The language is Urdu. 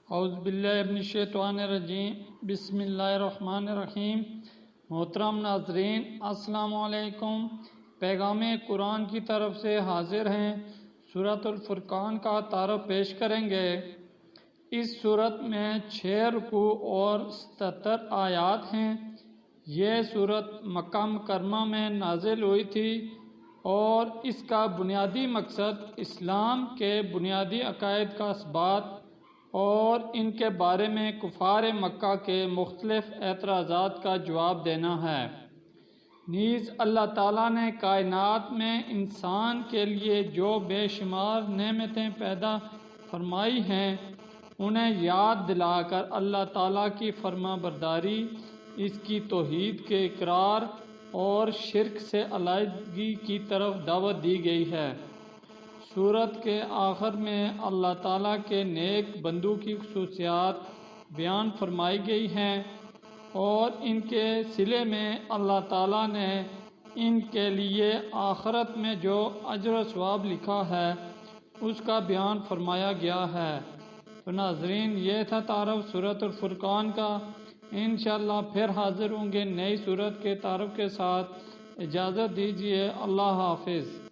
اعوذ باللہ من الشیطان الرجیم بسم اللہ الرحمن الرحیم۔ محترم ناظرین السلام علیکم۔ پیغام قرآن کی طرف سے حاضر ہیں، سورۃ الفرقان کا تعارف پیش کریں گے۔ اس سورت میں 6 رکوع اور 77 آیات ہیں۔ یہ سورت مکہ مکرمہ میں نازل ہوئی تھی اور اس کا بنیادی مقصد اسلام کے بنیادی عقائد کا اثبات اور ان کے بارے میں کفار مکہ کے مختلف اعتراضات کا جواب دینا ہے۔ نیز اللہ تعالیٰ نے کائنات میں انسان کے لیے جو بے شمار نعمتیں پیدا فرمائی ہیں انہیں یاد دلا کر اللہ تعالیٰ کی فرما برداری، اس کی توحید کے اقرار اور شرک سے علیحدگی کی طرف دعوت دی گئی ہے۔ سورت کے آخر میں اللہ تعالیٰ کے نیک بندوں کی خصوصیات بیان فرمائی گئی ہیں اور ان کے صلے میں اللہ تعالیٰ نے ان کے لیے آخرت میں جو اجر و ثواب لکھا ہے اس کا بیان فرمایا گیا ہے۔ تو ناظرین، یہ تھا تعارف سورۃ الفرقان کا۔ انشاءاللہ پھر حاضر ہوں گے نئی سورت کے تعارف کے ساتھ۔ اجازت دیجیے، اللہ حافظ۔